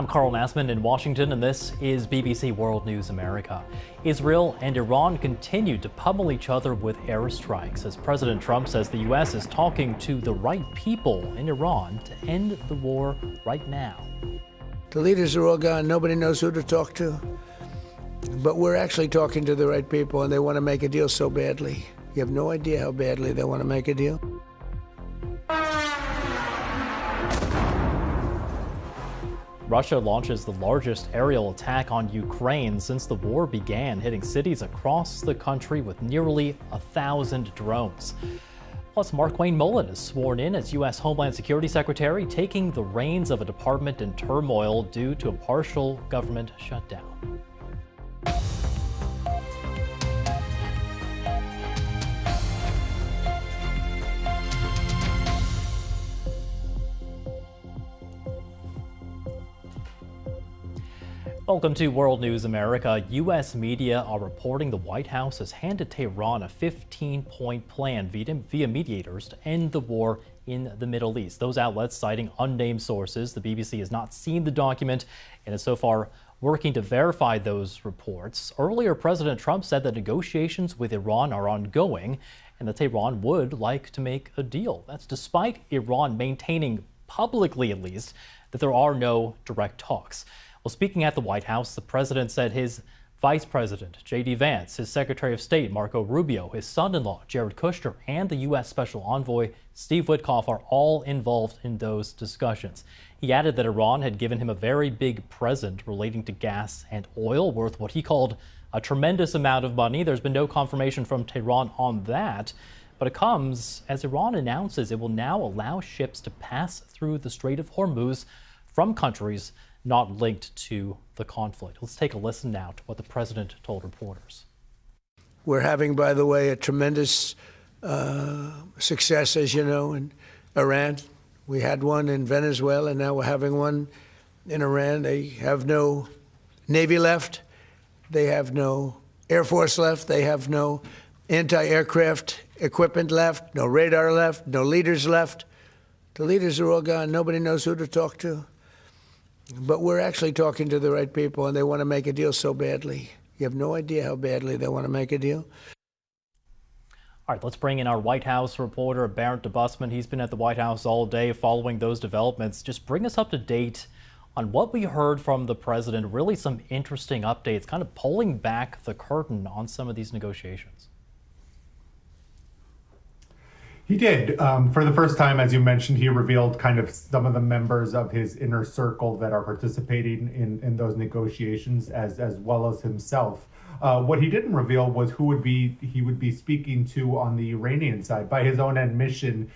I'm Carl Nassman in Washington, and this is BBC World News America. Israel and Iran continue to pummel each other with airstrikes as President Trump says the U.S. is talking to the right people in Iran to end the war right now. The leaders are all gone. Nobody knows who to talk to. But we're actually talking to the right people, and they want to make a deal so badly. You have no idea how badly they want to make a deal. Russia launches the largest aerial attack on Ukraine since the war began, hitting cities across the country with nearly 1,000 drones. Plus, Markwayne Mullin is sworn in as U.S. Homeland Security Secretary, taking the reins of a department in turmoil due to a partial government shutdown. Welcome to World News America. U.S. media are reporting the White House has handed Tehran a 15-point plan via mediators to end the war in the Middle East. Those outlets citing unnamed sources. The BBC has not seen the document and is so far working to verify those reports. Earlier, President Trump said that negotiations with Iran are ongoing and that Tehran would like to make a deal. That's despite Iran maintaining, publicly at least, that there are no direct talks. Well, speaking at the White House, the president said his vice president, J.D. Vance, his secretary of state, Marco Rubio, his son-in-law, Jared Kushner, and the U.S. special envoy, Steve Witkoff, are all involved in those discussions. He added that Iran had given him a very big present relating to gas and oil worth what he called a tremendous amount of money. There's been no confirmation from Tehran on that, but it comes as Iran announces it will now allow ships to pass through the Strait of Hormuz from countries not linked to the conflict. Let's take a listen now to what the president told reporters. We're having, by the way, a tremendous success, as you know, in Iran. We had one in Venezuela, and now we're having one in Iran. They have no Navy left. They have no Air Force left. They have no anti-aircraft equipment left, no radar left, no leaders left. The leaders are all gone. Nobody knows who to talk to. But we're actually talking to the right people, and they want to make a deal so badly. You have no idea how badly they want to make a deal. All right, let's bring in our White House reporter, Barrett DeBusman. He's been at the White House all day following those developments. Just bring us up to date on what we heard from the president, really some interesting updates, kind of pulling back the curtain on some of these negotiations. He did. For the first time, as you mentioned, he revealed kind of some of the members of his inner circle that are participating in those negotiations, as well as himself. What he didn't reveal was who he would be speaking to on the Iranian side. By his own admission,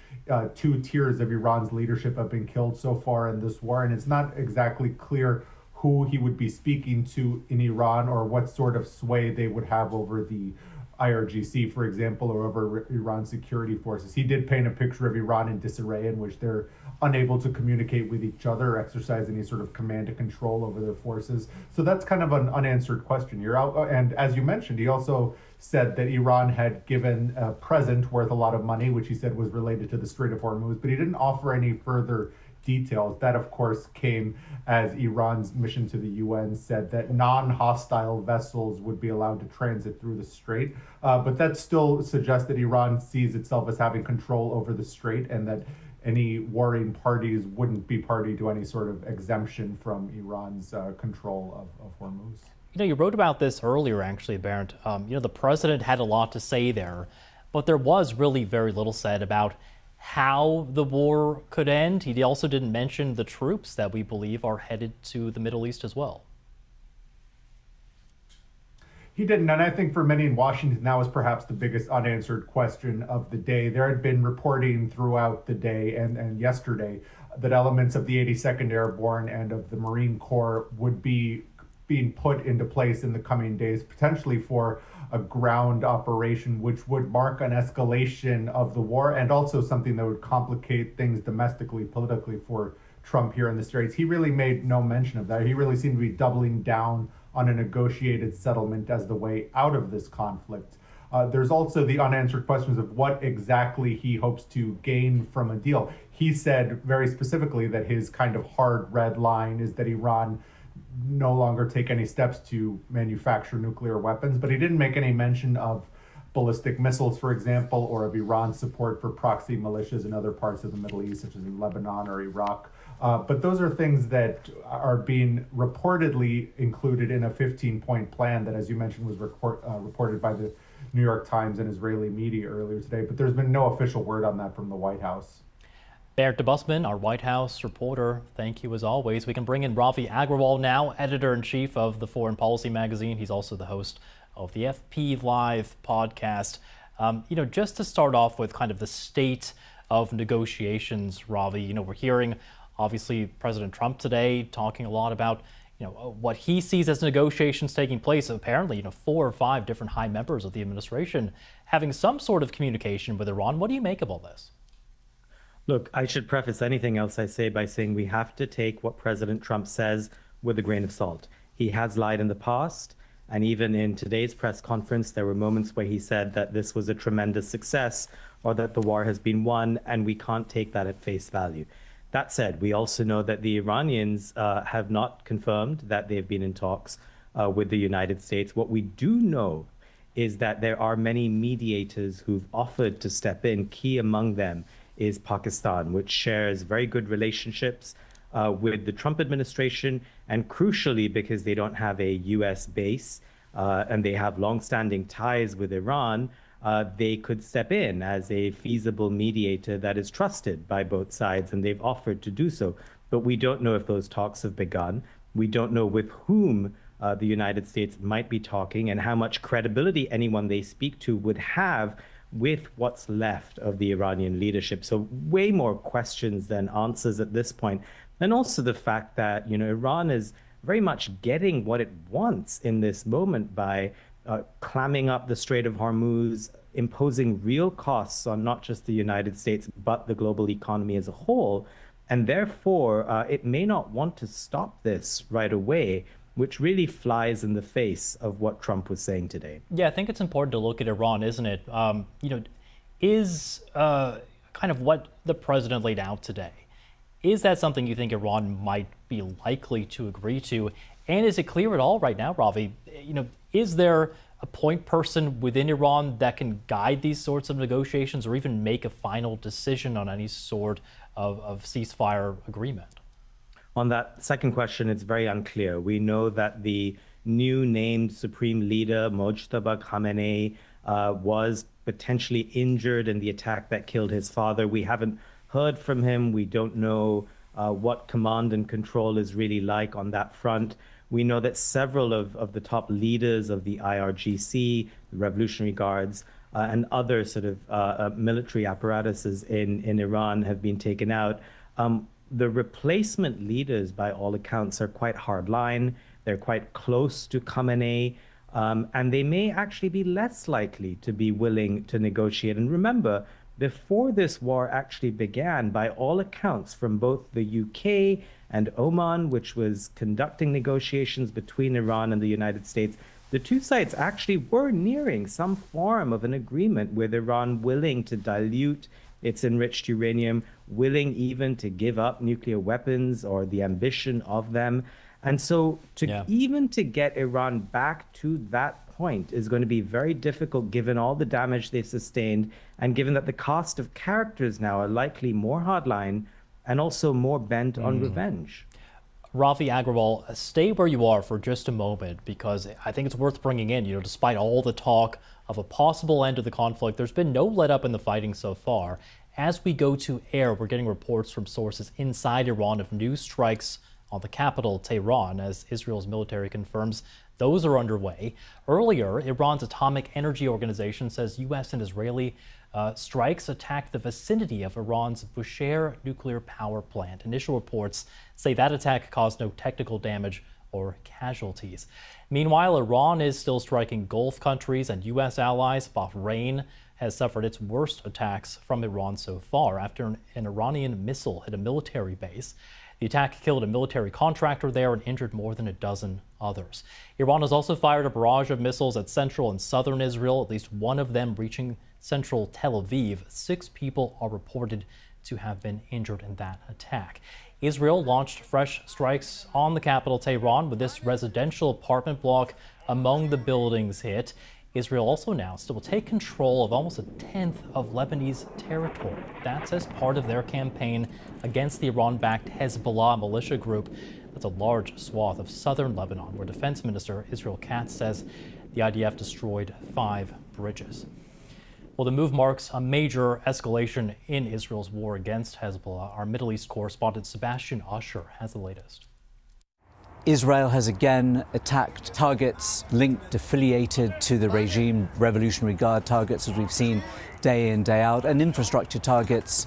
2 tiers of Iran's leadership have been killed so far in this war, and it's not exactly clear who he would be speaking to in Iran or what sort of sway they would have over the IRGC, for example, or over Iran's security forces. He did paint a picture of Iran in disarray in which they're unable to communicate with each other or exercise any sort of command and control over their forces. So that's kind of an unanswered question. And as you mentioned, he also said that Iran had given a present worth a lot of money, which he said was related to the Strait of Hormuz, but he didn't offer any further details. That, of course, came as Iran's mission to the UN said that non-hostile vessels would be allowed to transit through the strait. But that still suggests that Iran sees itself as having control over the strait and that any warring parties wouldn't be party to any sort of exemption from Iran's control of Hormuz. You know, you wrote about this earlier, actually, Barrett. The president had a lot to say there, but there was really very little said about how the war could end. He also didn't mention the troops that we believe are headed to the Middle East as well. He didn't, and I think for many in Washington, that was perhaps the biggest unanswered question of the day. There had been reporting throughout the day and yesterday that elements of the 82nd Airborne and of the Marine Corps would be being put into place in the coming days, potentially for a ground operation, which would mark an escalation of the war and also something that would complicate things domestically, politically for Trump here in the Straits. He really made no mention of that. He really seemed to be doubling down on a negotiated settlement as the way out of this conflict. There's also the unanswered questions of what exactly he hopes to gain from a deal. He said very specifically that his kind of hard red line is that Iran no longer take any steps to manufacture nuclear weapons, but he didn't make any mention of ballistic missiles, for example, or of Iran's support for proxy militias in other parts of the Middle East, such as in Lebanon or Iraq. But those are things that are being reportedly included in a 15-point plan that, as you mentioned, was reported by the New York Times and Israeli media earlier today. But there's been no official word on that from the White House. Berit Debusman, our White House reporter, thank you as always. We can bring in Ravi Agrawal now, editor-in-chief of the Foreign Policy magazine. He's also the host of the FP Live podcast. Just to start off with kind of the state of negotiations, Ravi, we're hearing obviously President Trump today talking a lot about what he sees as negotiations taking place. Apparently, 4 or 5 different high members of the administration having some sort of communication with Iran. What do you make of all this? Look, I should preface anything else I say by saying we have to take what President Trump says with a grain of salt. He has lied in the past, and even in today's press conference, there were moments where he said that this was a tremendous success or that the war has been won, and we can't take that at face value. That said, we also know that the Iranians have not confirmed that they've been in talks with the United States. What we do know is that there are many mediators who've offered to step in. Key among them is Pakistan, which shares very good relationships with the Trump administration, and crucially, because they don't have a U.S. base and they have longstanding ties with Iran, they could step in as a feasible mediator that is trusted by both sides, and they've offered to do so. But we don't know if those talks have begun. We don't know with whom the United States might be talking and how much credibility anyone they speak to would have with what's left of the Iranian leadership. So way more questions than answers at this point. And also the fact that, Iran is very much getting what it wants in this moment by clamming up the Strait of Hormuz, imposing real costs on not just the United States, but the global economy as a whole. And therefore, it may not want to stop this right away, which really flies in the face of what Trump was saying today. Yeah, I think it's important to look at Iran, isn't it? Is kind of what the president laid out today, is that something you think Iran might be likely to agree to? And is it clear at all right now, Ravi, is there a point person within Iran that can guide these sorts of negotiations or even make a final decision on any sort of ceasefire agreement? On that second question, it's very unclear. We know that the new named supreme leader, Mojtaba Khamenei, was potentially injured in the attack that killed his father. We haven't heard from him. We don't know what command and control is really like on that front. We know that several of the top leaders of the IRGC, the Revolutionary Guards, and other sort of military apparatuses in Iran have been taken out. The replacement leaders, by all accounts, are quite hardline. They're quite close to Khamenei, and they may actually be less likely to be willing to negotiate. And remember, before this war actually began, by all accounts, from both the UK and Oman, which was conducting negotiations between Iran and the United States, the two sides actually were nearing some form of an agreement with Iran willing to dilute its enriched uranium, willing even to give up nuclear weapons or the ambition of them. And so even to get Iran back to that point is going to be very difficult given all the damage they've sustained and given that the cast of characters now are likely more hardline and also more bent on revenge. Ravi Agrawal, stay where you are for just a moment, because I think it's worth bringing in, despite all the talk of a possible end to the conflict, there's been no let up in the fighting so far. As we go to air, we're getting reports from sources inside Iran of new strikes on the capital, Tehran, as Israel's military confirms those are underway. Earlier, Iran's Atomic Energy Organization says U.S. and Israeli strikes attacked the vicinity of Iran's Bushehr nuclear power plant. Initial reports say that attack caused no technical damage or casualties. Meanwhile, Iran is still striking Gulf countries and U.S. allies. Bahrain has suffered its worst attacks from Iran so far after an Iranian missile hit a military base. The attack killed a military contractor there and injured more than a dozen others. Iran has also fired a barrage of missiles at central and southern Israel, at least one of them reaching central Tel Aviv. 6 people are reported to have been injured in that attack. Israel launched fresh strikes on the capital, Tehran, with this residential apartment block among the buildings hit. Israel also announced it will take control of almost a tenth of Lebanese territory. That's as part of their campaign against the Iran-backed Hezbollah militia group. That's a large swath of southern Lebanon, where Defense Minister Israel Katz says the IDF destroyed 5 bridges. Well, the move marks a major escalation in Israel's war against Hezbollah. Our Middle East correspondent Sebastian Usher has the latest. Israel has again attacked targets linked, affiliated to the regime, Revolutionary Guard targets, as we've seen day in, day out, and infrastructure targets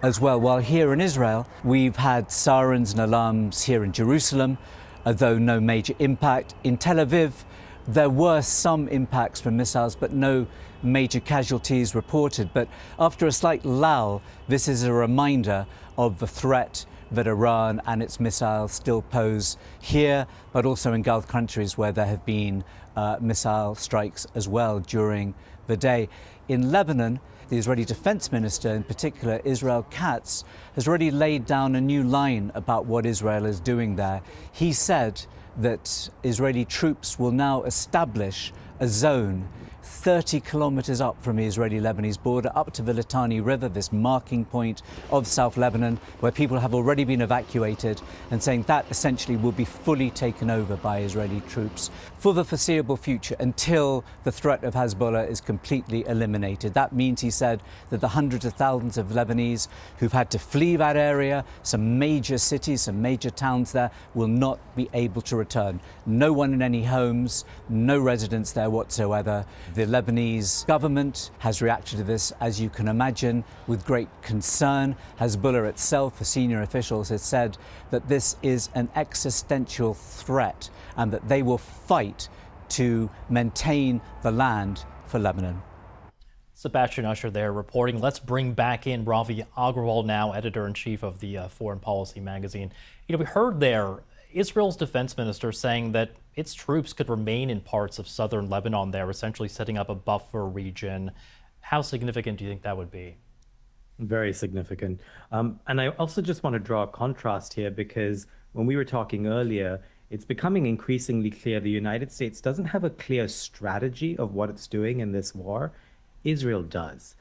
as well. While here in Israel, we've had sirens and alarms here in Jerusalem, though no major impact. In Tel Aviv, there were some impacts from missiles, but no major casualties reported. But after a slight lull, this is a reminder of the threat that Iran and its missiles still pose here, but also in Gulf countries where there have been missile strikes as well during the day. In Lebanon, the Israeli Defense Minister, in particular Israel Katz, has already laid down a new line about what Israel is doing there. He said that Israeli troops will now establish a zone 30 kilometers up from the Israeli-Lebanese border, up to the Litani River, this marking point of South Lebanon, where people have already been evacuated, and saying that essentially will be fully taken over by Israeli troops for the foreseeable future until the threat of Hezbollah is completely eliminated. That means, he said, that the hundreds of thousands of Lebanese who've had to flee that area, some major cities, some major towns there, will not be able to return. No one in any homes, no residents there whatsoever. The Lebanese government has reacted to this, as you can imagine, with great concern. Hezbollah itself, the senior officials, has said that this is an existential threat and that they will fight to maintain the land for Lebanon. Sebastian Usher there reporting. Let's bring back in Ravi Agrawal now, editor-in-chief of the Foreign Policy magazine. We heard there Israel's defense minister saying that its troops could remain in parts of southern Lebanon there, essentially setting up a buffer region. How significant do you think that would be? Very significant. And I also just want to draw a contrast here, because when we were talking earlier, it's becoming increasingly clear the United States doesn't have a clear strategy of what it's doing in this war. Israel does.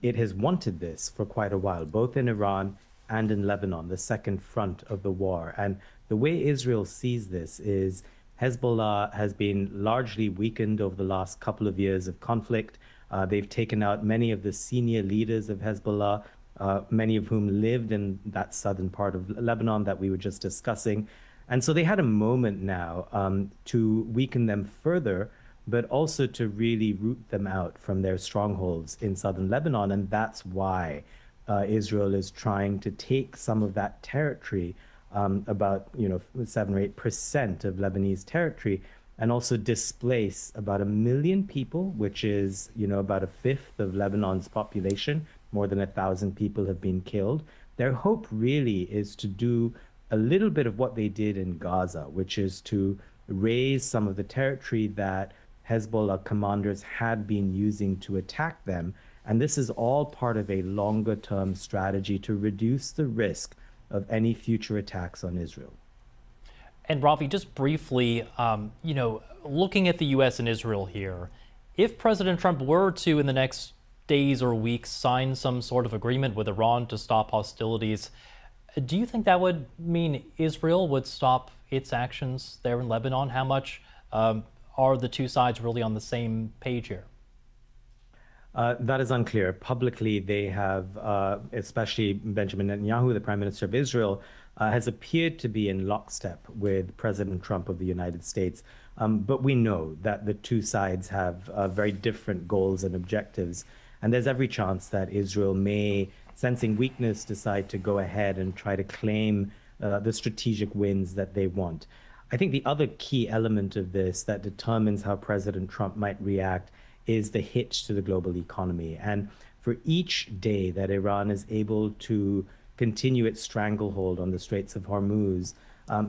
It has wanted this for quite a while, both in Iran and in Lebanon, the second front of the war. And the way Israel sees this is Hezbollah has been largely weakened over the last couple of years of conflict. They've taken out many of the senior leaders of Hezbollah, many of whom lived in that southern part of Lebanon that we were just discussing. And so they had a moment now to weaken them further, but also to really root them out from their strongholds in southern Lebanon. And that's why Israel is trying to take some of that territory, about 7 or 8% of Lebanese territory, and also displace about 1 million people, which is about a fifth of Lebanon's population. More than 1,000 people have been killed. Their hope really is to do a little bit of what they did in Gaza, which is to raise some of the territory that Hezbollah commanders had been using to attack them. And this is all part of a longer term strategy to reduce the risk of any future attacks on Israel. And Ravi, just briefly, looking at the U.S. and Israel here, if President Trump were to, in the next days or weeks, sign some sort of agreement with Iran to stop hostilities, do you think that would mean Israel would stop its actions there in Lebanon? How much are the two sides really on the same page here? That is unclear. Publicly, they have, especially Benjamin Netanyahu, the Prime Minister of Israel, has appeared to be in lockstep with President Trump of the United States. But we know that the two sides have very different goals and objectives. And there's every chance that Israel may, sensing weakness, decide to go ahead and try to claim the strategic wins that they want. I think the other key element of this that determines how President Trump might react is the hit to the global economy. And for each day that Iran is able to continue its stranglehold on the Straits of Hormuz,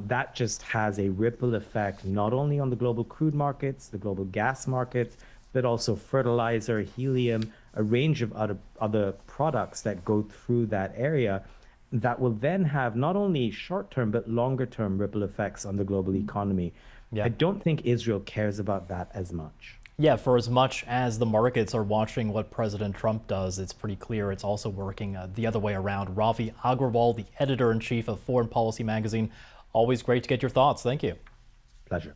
that just has a ripple effect not only on the global crude markets, the global gas markets, but also fertilizer, helium, a range of other products that go through that area that will then have not only short-term but longer-term ripple effects on the global economy. Yeah. I don't think Israel cares about that as much. Yeah, for as much as the markets are watching what President Trump does, it's pretty clear it's also working the other way around. Ravi Agrawal, the editor-in-chief of Foreign Policy magazine, always great to get your thoughts. Thank you. Pleasure.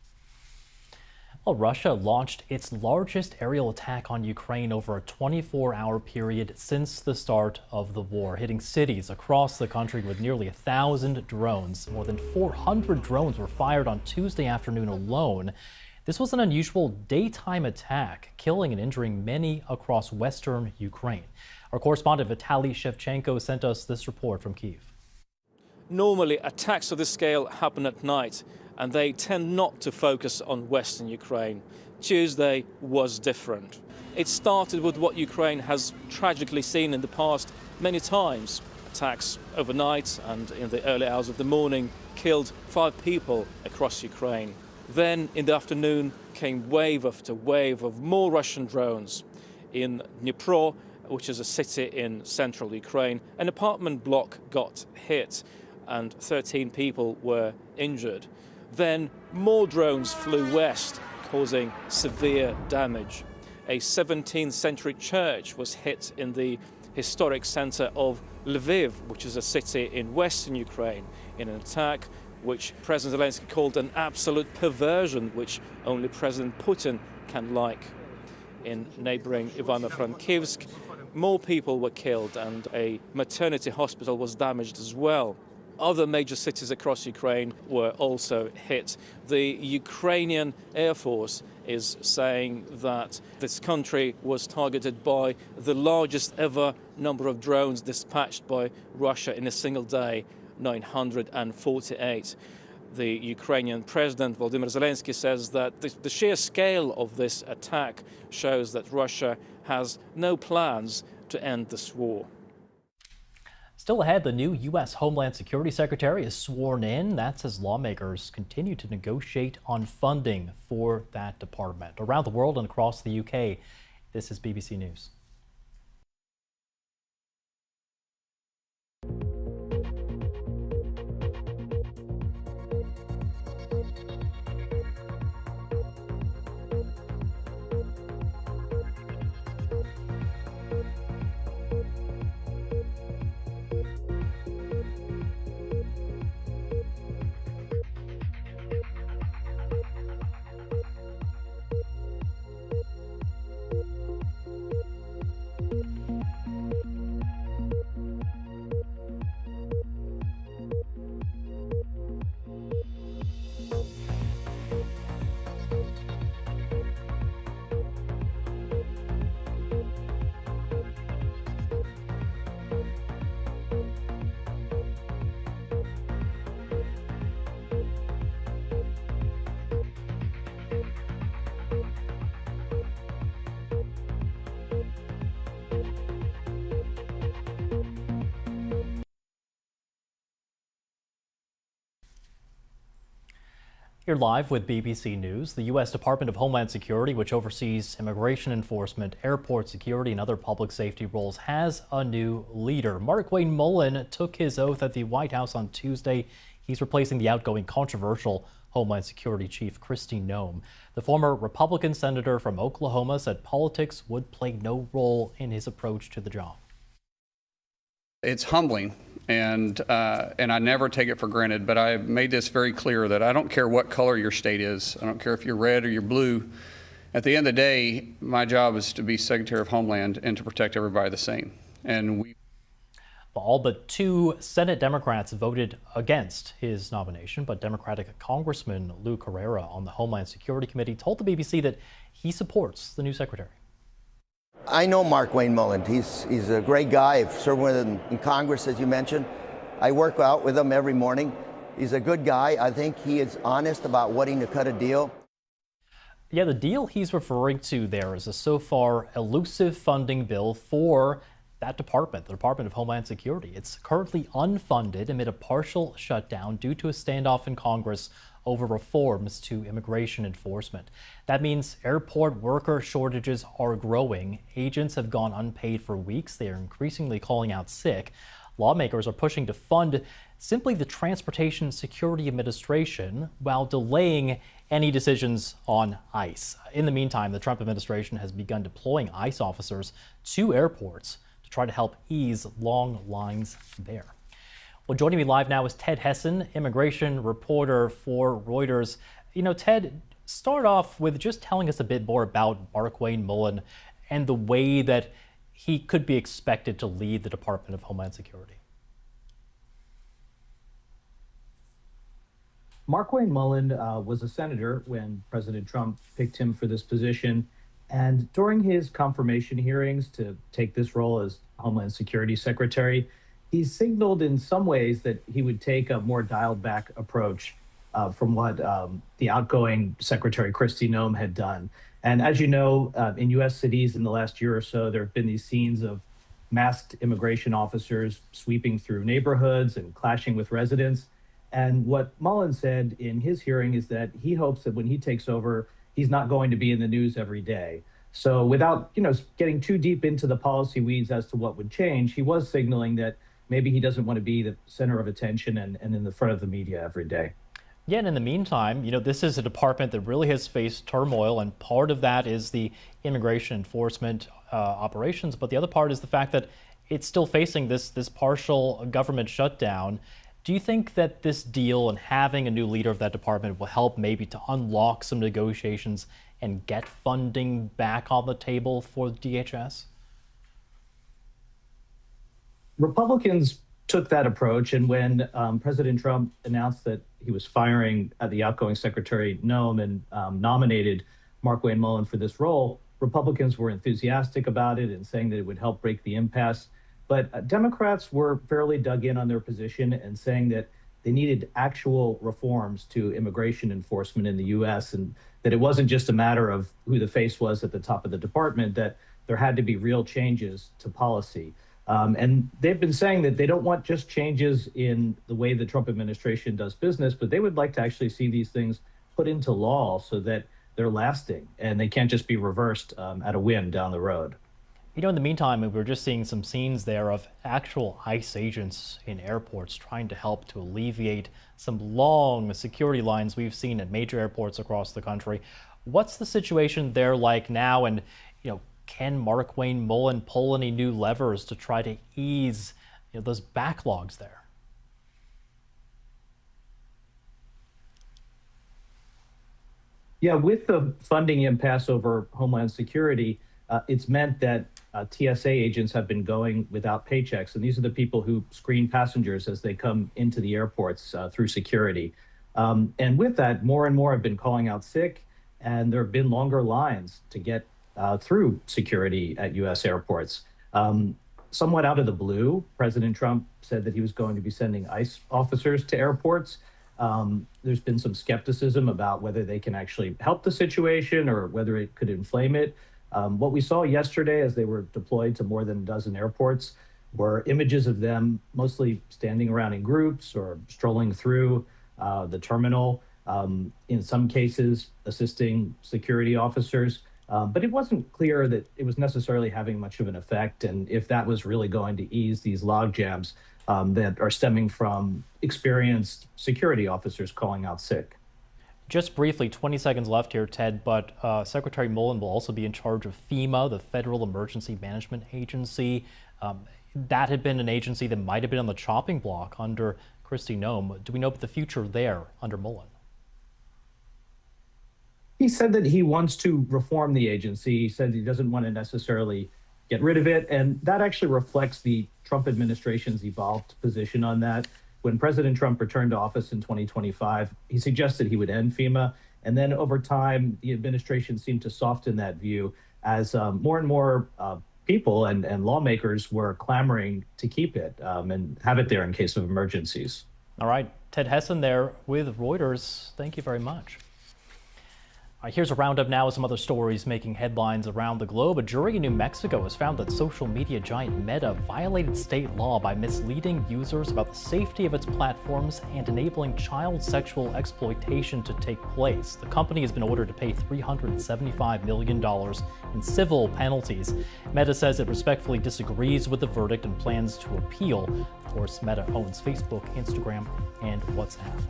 Well, Russia launched its largest aerial attack on Ukraine over a 24-hour period since the start of the war, hitting cities across the country with nearly 1,000 drones. More than 400 drones were fired on Tuesday afternoon alone. This was an unusual daytime attack, killing and injuring many across western Ukraine. Our correspondent Vitaly Shevchenko sent us this report from Kyiv. Normally, attacks of this scale happen at night, and they tend not to focus on western Ukraine. Tuesday was different. It started with what Ukraine has tragically seen in the past many times. Attacks overnight and in the early hours of the morning killed 5 people across Ukraine. Then in the afternoon came wave after wave of more Russian drones. In Dnipro, which is a city in central Ukraine, an apartment block got hit and 13 people were injured. Then more drones flew west, causing severe damage. A 17th century church was hit in the historic center of Lviv, which is a city in western Ukraine, in an attack which President Zelensky called an absolute perversion, which only President Putin can like. In neighboring Ivano-Frankivsk, more people were killed and a maternity hospital was damaged as well. Other major cities across Ukraine were also hit. The Ukrainian Air Force is saying that this country was targeted by the largest ever number of drones dispatched by Russia in a single day, 948. The Ukrainian President Volodymyr Zelensky says that the sheer scale of this attack shows that Russia has no plans to end this war. Still ahead, the new U.S. Homeland Security Secretary is sworn in. That's as lawmakers continue to negotiate on funding for that department. Around the world and across the UK, this is BBC News. You're live with BBC News. The U.S. Department of Homeland Security, which oversees immigration enforcement, airport security, and other public safety roles, has a new leader. Markwayne Mullin took his oath at the White House on Tuesday. He's replacing the outgoing controversial Homeland Security Chief Kristi Noem. The former Republican senator from Oklahoma said politics would play no role in his approach to the job. It's humbling, and I never take it for granted, but I made this very clear that I don't care what color your state is. I don't care if you're red or you're blue. At the end of the day, my job is to be Secretary of Homeland and to protect everybody the same. And all but 2 Senate Democrats voted against his nomination, but Democratic Congressman Lou Carrera on the Homeland Security Committee told the BBC that he supports the new secretary. I know Markwayne Mullin. He's a great guy. I've served with him in Congress, as you mentioned. I work out with him every morning. He's a good guy. I think he is honest about wanting to cut a deal. Yeah, the deal he's referring to there is a so far elusive funding bill for that department, the Department of Homeland Security. It's currently unfunded amid a partial shutdown due to a standoff in Congress over reforms to immigration enforcement. That means airport worker shortages are growing. Agents have gone unpaid for weeks. They are increasingly calling out sick. Lawmakers are pushing to fund simply the Transportation Security Administration while delaying any decisions on ICE. In the meantime, the Trump administration has begun deploying ICE officers to airports to try to help ease long lines there. Well, joining me live now is Ted Hessen, immigration reporter for Reuters. Ted, start off with just telling us a bit more about Markwayne Mullin and the way that he could be expected to lead the Department of Homeland Security. Markwayne Mullin was a senator when President Trump picked him for this position. And during his confirmation hearings to take this role as Homeland Security Secretary, he signaled in some ways that he would take a more dialed back approach from what the outgoing Secretary Kristi Noem had done. And as you know, in U.S. cities in the last year or so, there have been these scenes of masked immigration officers sweeping through neighborhoods and clashing with residents. And what Mullin said in his hearing is that he hopes that when he takes over, he's not going to be in the news every day. So without, getting too deep into the policy weeds as to what would change, he was signaling that maybe he doesn't want to be the center of attention and in the front of the media every day. Yeah, and in the meantime, this is a department that really has faced turmoil, and part of that is the immigration enforcement operations, but the other part is the fact that it's still facing this partial government shutdown. Do you think that this deal and having a new leader of that department will help maybe to unlock some negotiations and get funding back on the table for DHS? Republicans took that approach, and when President Trump announced that he was firing the outgoing Secretary Noem and nominated Markwayne Mullin for this role, Republicans were enthusiastic about it and saying that it would help break the impasse. But Democrats were fairly dug in on their position and saying that they needed actual reforms to immigration enforcement in the U.S. and that it wasn't just a matter of who the face was at the top of the department, that there had to be real changes to policy. And they've been saying that they don't want just changes in the way the Trump administration does business, but they would like to actually see these things put into law so that they're lasting and they can't just be reversed at a whim down the road. In the meantime, we're just seeing some scenes there of actual ICE agents in airports trying to help to alleviate some long security lines we've seen at major airports across the country. What's the situation there like now? And, can Markwayne Mullin pull any new levers to try to ease those backlogs there? Yeah, with the funding impasse over Homeland Security, it's meant that TSA agents have been going without paychecks. And these are the people who screen passengers as they come into the airports through security. And with that, more and more have been calling out sick, and there have been longer lines to get through security at U.S. airports. Somewhat out of the blue, President Trump said that he was going to be sending ICE officers to airports. There's been some skepticism about whether they can actually help the situation or whether it could inflame it. What we saw yesterday as they were deployed to more than a dozen airports were images of them mostly standing around in groups or strolling through the terminal, in some cases assisting security officers. But it wasn't clear that it was necessarily having much of an effect, and if that was really going to ease these log jams that are stemming from experienced security officers calling out sick. Just briefly, 20 seconds left here, Ted, but Secretary Mullin will also be in charge of FEMA, the Federal Emergency Management Agency. That had been an agency that might have been on the chopping block under Kristi Noem. Do we know about the future there under Mullin? He said that he wants to reform the agency. He said he doesn't want to necessarily get rid of it. And that actually reflects the Trump administration's evolved position on that. When President Trump returned to office in 2025, he suggested he would end FEMA. And then over time, the administration seemed to soften that view as more and more people and lawmakers were clamoring to keep it and have it there in case of emergencies. All right. Ted Hessen there with Reuters. Thank you very much. Here's a roundup now of some other stories making headlines around the globe. A jury in New Mexico has found that social media giant Meta violated state law by misleading users about the safety of its platforms and enabling child sexual exploitation to take place. The company has been ordered to pay $375 million in civil penalties. Meta says it respectfully disagrees with the verdict and plans to appeal. Of course, Meta owns Facebook, Instagram, and WhatsApp.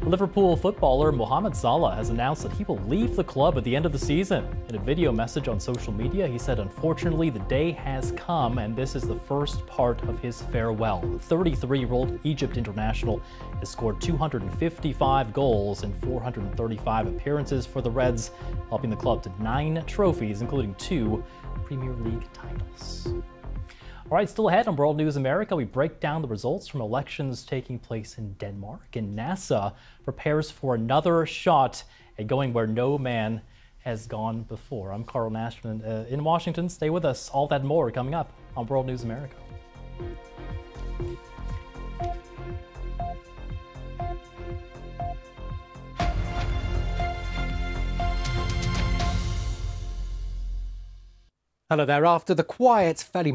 Liverpool footballer Mohamed Salah has announced that he will leave the club at the end of the season. In a video message on social media, he said, "Unfortunately, the day has come, and this is the first part of his farewell." The 33-year-old Egypt international has scored 255 goals in 435 appearances for the Reds, helping the club to 9 trophies, including 2 Premier League titles. All right, still ahead on World News America, we break down the results from elections taking place in Denmark, and NASA prepares for another shot at going where no man has gone before. I'm Carl Nashman in Washington. Stay with us. All that and more coming up on World News America. Hello there. After the quiet, fairly